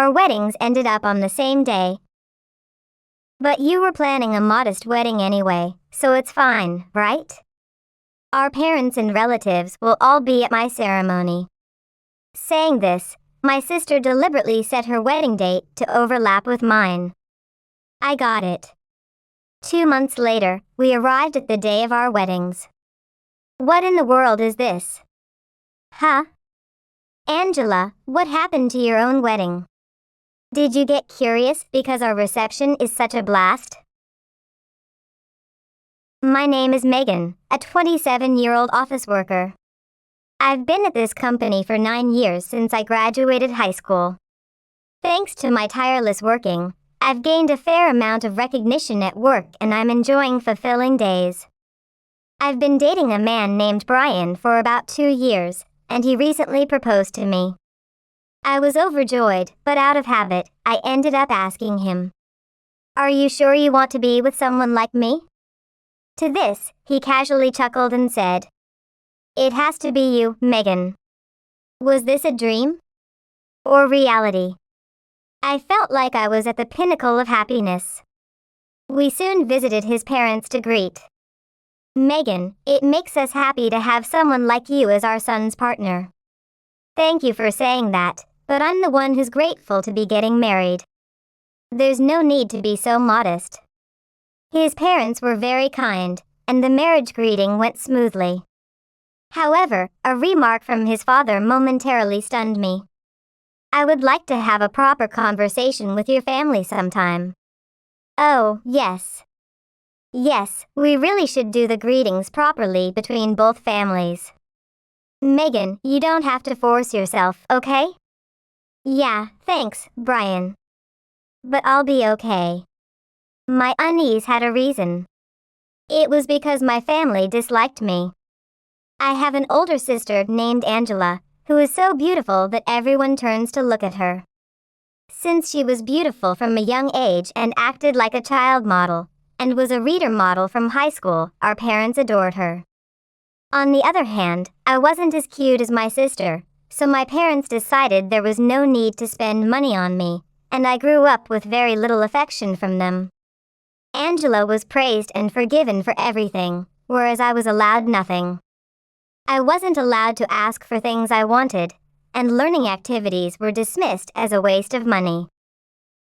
Our weddings ended up on the same day. But you were planning a modest wedding anyway, so it's fine, right? Our parents and relatives will all be at my ceremony. Saying this, my sister deliberately set her wedding date to overlap with mine. I got it. 2 months later, we arrived at the day of our weddings. What in the world is this? Huh? Angela, what happened to your own wedding? Did you get curious because our reception is such a blast? My name is Megan, a 27-year-old office worker. I've been at this company for 9 years since I graduated high school. Thanks to my tireless working, I've gained a fair amount of recognition at work and I'm enjoying fulfilling days. I've been dating a man named Brian for about 2 years, and he recently proposed to me. I was overjoyed, but out of habit, I ended up asking him, "Are you sure you want to be with someone like me?" To this, he casually chuckled and said, "It has to be you, Megan." Was this a dream? Or reality? I felt like I was at the pinnacle of happiness. We soon visited his parents to greet. "Megan, it makes us happy to have someone like you as our son's partner." "Thank you for saying that, but I'm the one who's grateful to be getting married." There's no need to be so modest. His parents were very kind, and the marriage greeting went smoothly. However, a remark from his father momentarily stunned me. "I would like to have a proper conversation with your family sometime." Oh, yes. Yes, we really should do the greetings properly between both families. Megan, you don't have to force yourself, okay? Yeah, thanks, Brian. But I'll be okay. My unease had a reason. It was because my family disliked me. I have an older sister named Angela, who is so beautiful that everyone turns to look at her. Since she was beautiful from a young age and acted like a child model, and was a reader model from high school, our parents adored her. On the other hand, I wasn't as cute as my sister, so my parents decided there was no need to spend money on me, and I grew up with very little affection from them. Angela was praised and forgiven for everything, whereas I was allowed nothing. I wasn't allowed to ask for things I wanted, and learning activities were dismissed as a waste of money.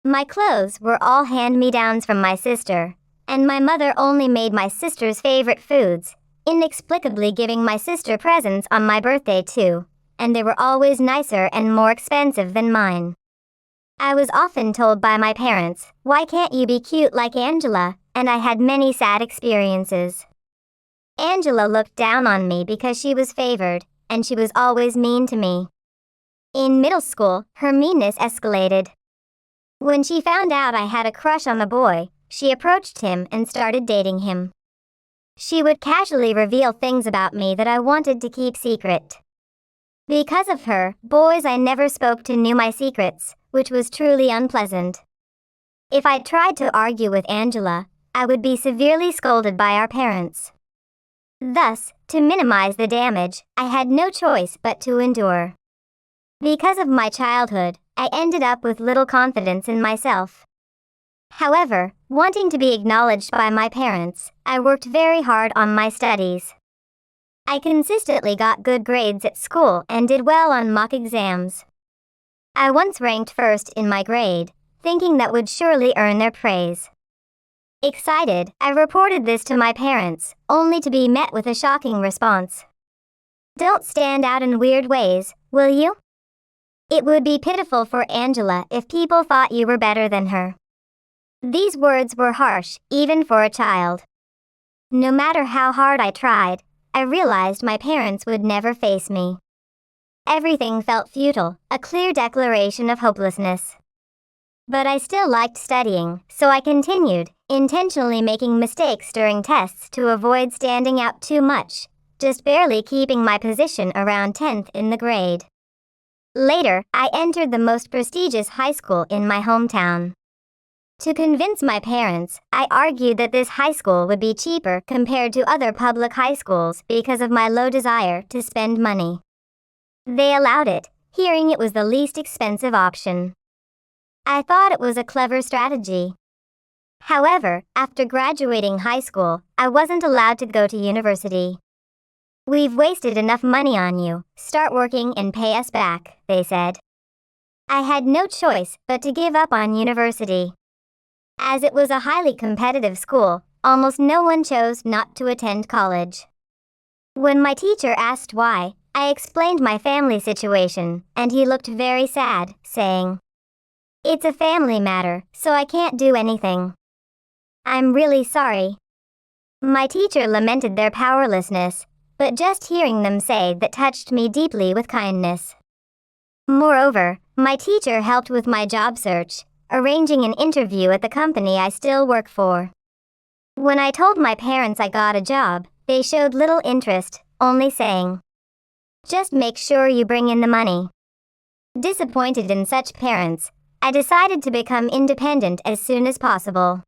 My clothes were all hand-me-downs from my sister, and my mother only made my sister's favorite foods, inexplicably giving my sister presents on my birthday too, and they were always nicer and more expensive than mine. I was often told by my parents, "Why can't you be cute like Angela?" And I had many sad experiences. Angela looked down on me because she was favored, and she was always mean to me. In middle school, her meanness escalated. When she found out I had a crush on a boy, she approached him and started dating him. She would casually reveal things about me that I wanted to keep secret. Because of her, boys I never spoke to knew my secrets, which was truly unpleasant. If I tried to argue with Angela, I would be severely scolded by our parents. Thus, to minimize the damage, I had no choice but to endure. Because of my childhood, I ended up with little confidence in myself. However, wanting to be acknowledged by my parents, I worked very hard on my studies. I consistently got good grades at school and did well on mock exams. I once ranked first in my grade, thinking that would surely earn their praise. Excited, I reported this to my parents, only to be met with a shocking response. "Don't stand out in weird ways, will you? It would be pitiful for Angela if people thought you were better than her." These words were harsh, even for a child. No matter how hard I tried, I realized my parents would never face me. Everything felt futile, a clear declaration of hopelessness. But I still liked studying, so I continued, intentionally making mistakes during tests to avoid standing out too much, just barely keeping my position around 10th in the grade. Later, I entered the most prestigious high school in my hometown. To convince my parents, I argued that this high school would be cheaper compared to other public high schools because of my low desire to spend money. They allowed it, hearing it was the least expensive option. I thought it was a clever strategy. However, after graduating high school, I wasn't allowed to go to university. "We've wasted enough money on you. Start working and pay us back," they said. I had no choice but to give up on university. As it was a highly competitive school, almost no one chose not to attend college. When my teacher asked why, I explained my family situation, and he looked very sad, saying, "It's a family matter, so I can't do anything. I'm really sorry." My teacher lamented their powerlessness, but just hearing them say that touched me deeply with kindness. Moreover, my teacher helped with my job search, arranging an interview at the company I still work for. When I told my parents I got a job, they showed little interest, only saying, "Just make sure you bring in the money." Disappointed in such parents, I decided to become independent as soon as possible.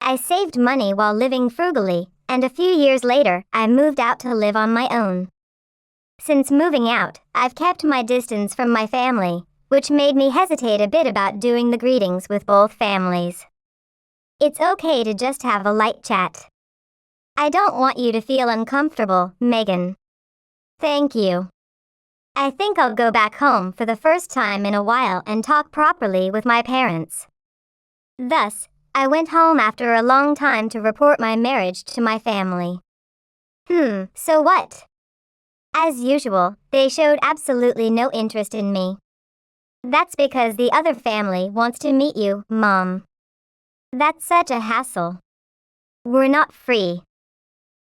I saved money while living frugally, and a few years later, I moved out to live on my own. Since moving out, I've kept my distance from my family, which made me hesitate a bit about doing the greetings with both families. It's okay to just have a light chat. I don't want you to feel uncomfortable, Megan. Thank you. I think I'll go back home for the first time in a while and talk properly with my parents. Thus, I went home after a long time to report my marriage to my family. So what? As usual, they showed absolutely no interest in me. That's because the other family wants to meet you, Mom. That's such a hassle. We're not free.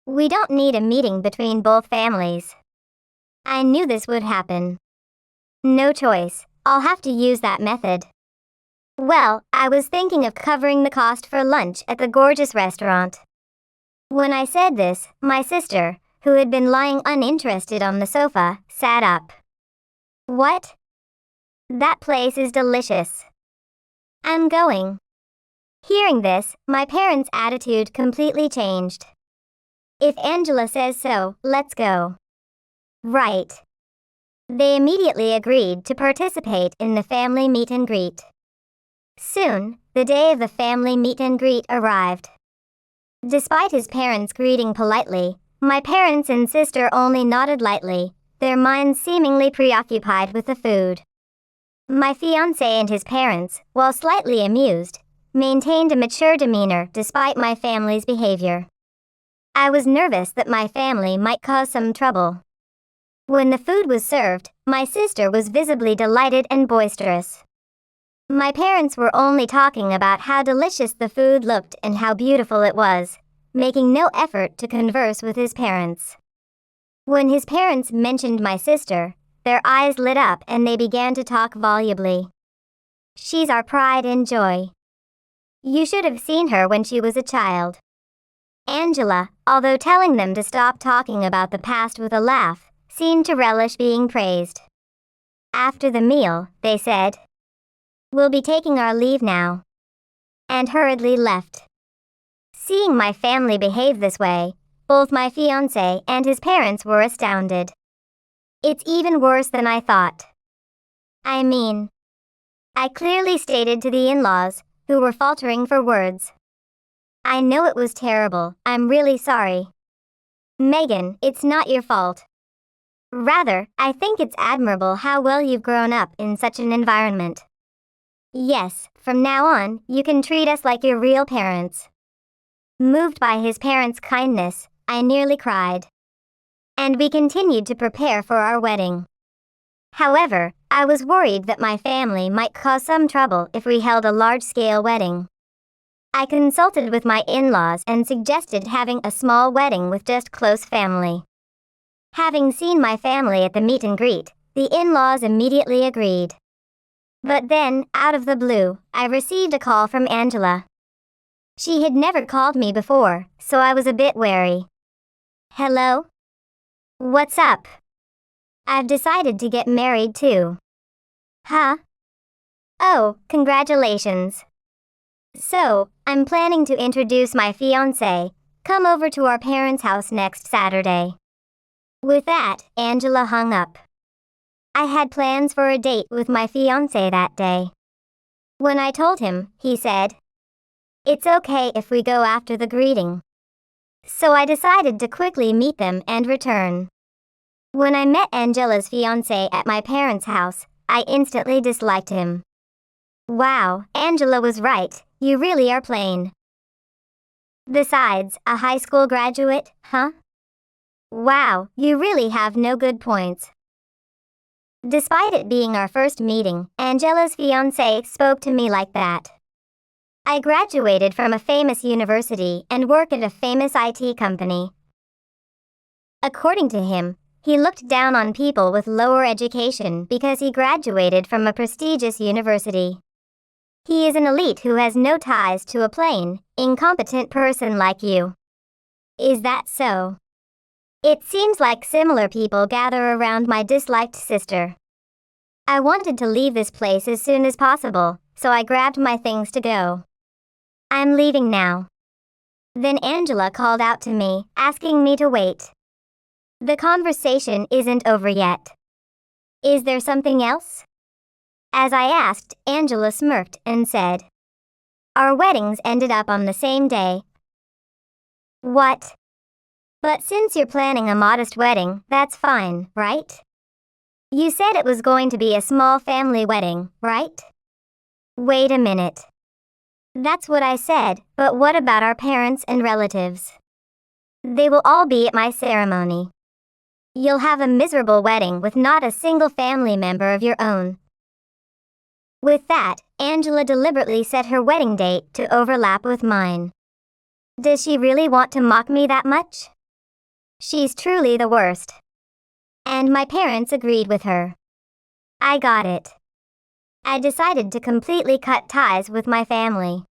We don't need a meeting between both families. I knew this would happen. No choice, I'll have to use that method. Well, I was thinking of covering the cost for lunch at the gorgeous restaurant. When I said this, my sister, who had been lying uninterested on the sofa, sat up. "What? That place is delicious. I'm going." Hearing this, my parents' attitude completely changed. "If Angela says so, let's go." Right. They immediately agreed to participate in the family meet and greet. Soon, the day of the family meet and greet arrived. Despite his parents greeting politely, my parents and sister only nodded lightly, their minds seemingly preoccupied with the food. My fiancé and his parents, while slightly amused, maintained a mature demeanor despite my family's behavior. I was nervous that my family might cause some trouble. When the food was served, my sister was visibly delighted and boisterous. My parents were only talking about how delicious the food looked and how beautiful it was, making no effort to converse with his parents. When his parents mentioned my sister, their eyes lit up and they began to talk volubly. "She's our pride and joy. You should have seen her when she was a child." Angela, although telling them to stop talking about the past with a laugh, seemed to relish being praised. After the meal, they said, "We'll be taking our leave now," and hurriedly left. Seeing my family behave this way, both my fiancé and his parents were astounded. It's even worse than I thought. I mean, I clearly stated to the in-laws, who were faltering for words. "I know it was terrible, I'm really sorry. Megan, it's not your fault. Rather, I think it's admirable how well you've grown up in such an environment. Yes, from now on, you can treat us like your real parents." Moved by his parents' kindness, I nearly cried. And we continued to prepare for our wedding. However, I was worried that my family might cause some trouble if we held a large-scale wedding. I consulted with my in-laws and suggested having a small wedding with just close family. Having seen my family at the meet and greet, the in-laws immediately agreed. But then, out of the blue, I received a call from Angela. She had never called me before, so I was a bit wary. "Hello? What's up? I've decided to get married too." "Huh? Oh, congratulations. So, I'm planning to introduce my fiancé. Come over to our parents' house next Saturday." With that, Angela hung up. I had plans for a date with my fiancé that day. When I told him, he said, "It's okay if we go after the greeting." So I decided to quickly meet them and return. When I met Angela's fiancé at my parents' house, I instantly disliked him. Wow, Angela was right, you really are plain. Besides, a high school graduate, huh? Wow, you really have no good points. Despite it being our first meeting, Angela's fiancé spoke to me like that. I graduated from a famous university and work at a famous IT company. According to him, he looked down on people with lower education because he graduated from a prestigious university. He is an elite who has no ties to a plain, incompetent person like you. Is that so? It seems like similar people gather around my disliked sister. I wanted to leave this place as soon as possible, so I grabbed my things to go. I'm leaving now. Then Angela called out to me, asking me to wait. The conversation isn't over yet. Is there something else? As I asked, Angela smirked and said, "Our weddings ended up on the same day." What? But since you're planning a modest wedding, that's fine, right? You said it was going to be a small family wedding, right? Wait a minute. That's what I said, but what about our parents and relatives? They will all be at my ceremony. You'll have a miserable wedding with not a single family member of your own. With that, Angela deliberately set her wedding date to overlap with mine. Does she really want to mock me that much? She's truly the worst. And my parents agreed with her. I got it. I decided to completely cut ties with my family.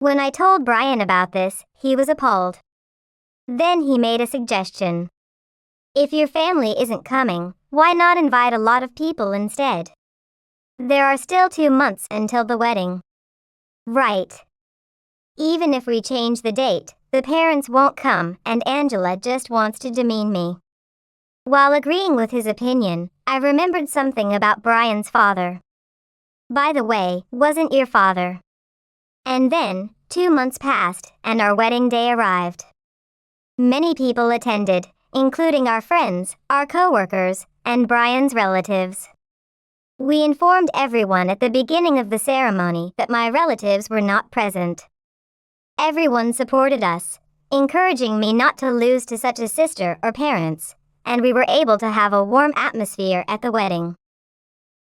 When I told Brian about this, he was appalled. Then he made a suggestion. If your family isn't coming, why not invite a lot of people instead? There are still 2 months until the wedding. Right. Even if we change the date, the parents won't come and Angela just wants to demean me. While agreeing with his opinion, I remembered something about Brian's father. By the way, wasn't your father? And then, 2 months passed and our wedding day arrived. Many people attended, including our friends, our coworkers, and Brian's relatives. We informed everyone at the beginning of the ceremony that my relatives were not present. Everyone supported us, encouraging me not to lose to such a sister or parents, and we were able to have a warm atmosphere at the wedding.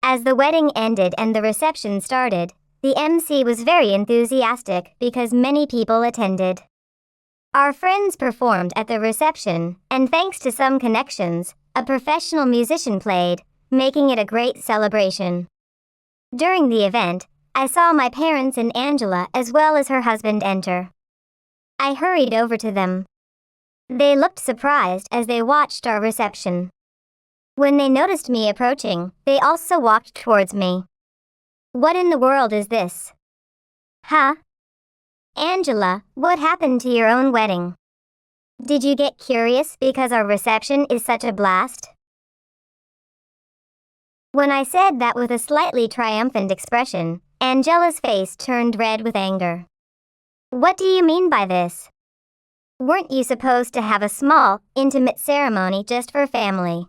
As the wedding ended and the reception started, the MC was very enthusiastic because many people attended. Our friends performed at the reception, and thanks to some connections, a professional musician played, making it a great celebration. During the event, I saw my parents and Angela as well as her husband enter. I hurried over to them. They looked surprised as they watched our reception. When they noticed me approaching, they also walked towards me. What in the world is this? Huh? Angela, what happened to your own wedding? Did you get curious because our reception is such a blast? When I said that with a slightly triumphant expression, Angela's face turned red with anger. What do you mean by this? Weren't you supposed to have a small, intimate ceremony just for family?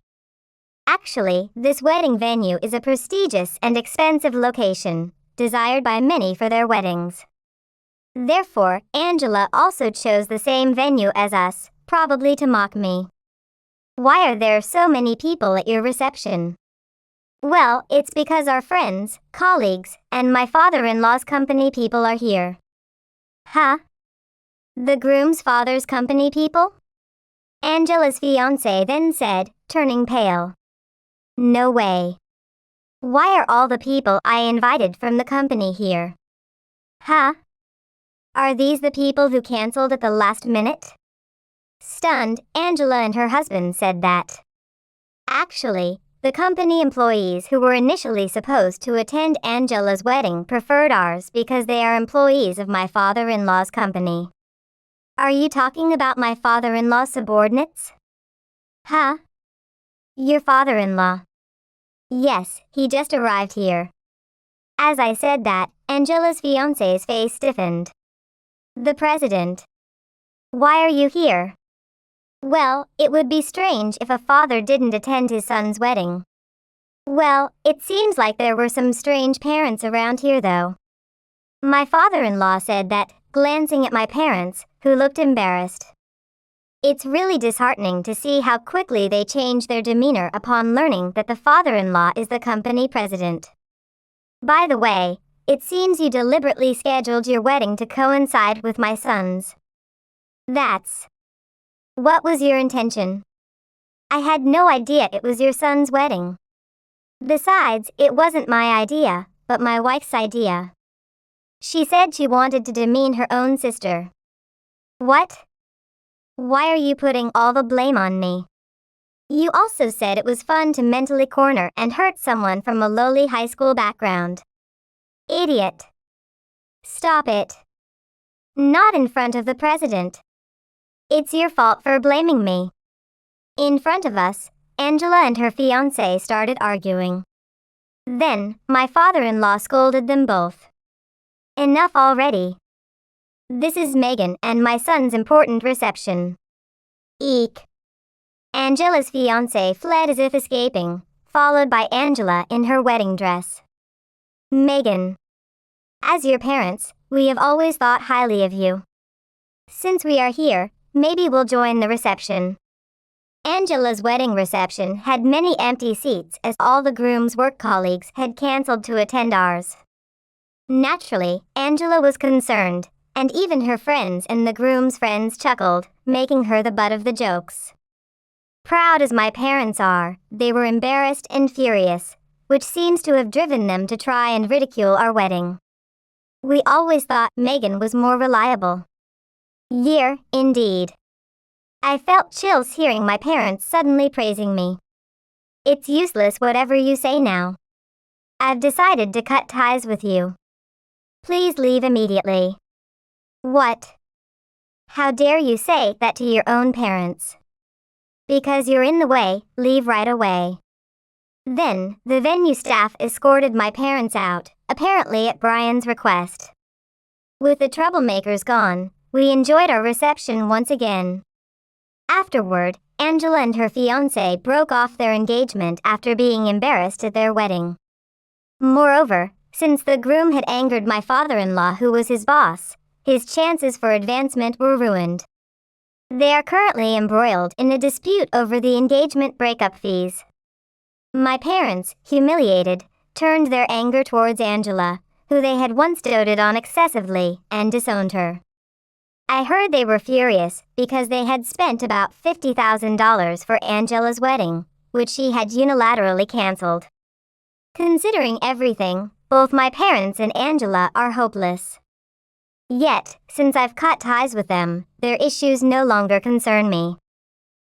Actually, this wedding venue is a prestigious and expensive location, desired by many for their weddings. Therefore, Angela also chose the same venue as us, probably to mock me. Why are there so many people at your reception? Well, it's because our friends, colleagues, and my father-in-law's company people are here. Huh? The groom's father's company people? Angela's fiancé then said, turning pale. No way. Why are all the people I invited from the company here? Huh? Are these the people who canceled at the last minute? Stunned, Angela and her husband said that. Actually, the company employees who were initially supposed to attend Angela's wedding preferred ours because they are employees of my father-in-law's company. Are you talking about my father-in-law's subordinates? Huh? Your father-in-law? Yes, he just arrived here. As I said that, Angela's fiancé's face stiffened. The president. Why are you here? Well, it would be strange if a father didn't attend his son's wedding. Well, it seems like there were some strange parents around here though. My father-in-law said that, glancing at my parents, who looked embarrassed. It's really disheartening to see how quickly they change their demeanor upon learning that the father-in-law is the company president. By the way, it seems you deliberately scheduled your wedding to coincide with my son's. What was your intention? I had no idea it was your son's wedding. Besides, it wasn't my idea, but my wife's idea. She said she wanted to demean her own sister. What? Why are you putting all the blame on me? You also said it was fun to mentally corner and hurt someone from a lowly high school background. Idiot. Stop it. Not in front of the president. It's your fault for blaming me. In front of us, Angela and her fiancé started arguing. Then, my father-in-law scolded them both. Enough already. This is Megan and my son's important reception. Eek. Angela's fiancé fled as if escaping, followed by Angela in her wedding dress. Megan. As your parents, we have always thought highly of you. Since we are here, maybe we'll join the reception. Angela's wedding reception had many empty seats as all the groom's work colleagues had canceled to attend ours. Naturally, Angela was concerned, and even her friends and the groom's friends chuckled, making her the butt of the jokes. Proud as my parents are, they were embarrassed and furious, which seems to have driven them to try and ridicule our wedding. We always thought Megan was more reliable. Yeah, indeed. I felt chills hearing my parents suddenly praising me. It's useless whatever you say now. I've decided to cut ties with you. Please leave immediately. What? How dare you say that to your own parents? Because you're in the way, leave right away. Then, the venue staff escorted my parents out, apparently at Brian's request. With the troublemakers gone, we enjoyed our reception once again. Afterward, Angela and her fiancé broke off their engagement after being embarrassed at their wedding. Moreover, since the groom had angered my father-in-law who was his boss, his chances for advancement were ruined. They are currently embroiled in a dispute over the engagement breakup fees. My parents, humiliated, turned their anger towards Angela, who they had once doted on excessively, and disowned her. I heard they were furious because they had spent about $50,000 for Angela's wedding, which she had unilaterally canceled. Considering everything, both my parents and Angela are hopeless. Yet, since I've cut ties with them, their issues no longer concern me.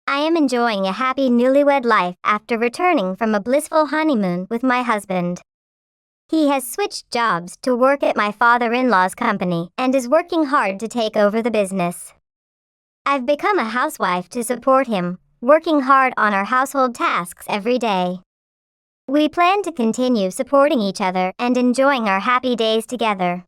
I am enjoying a happy newlywed life after returning from a blissful honeymoon with my husband. He has switched jobs to work at my father-in-law's company and is working hard to take over the business. I've become a housewife to support him, working hard on our household tasks every day. We plan to continue supporting each other and enjoying our happy days together.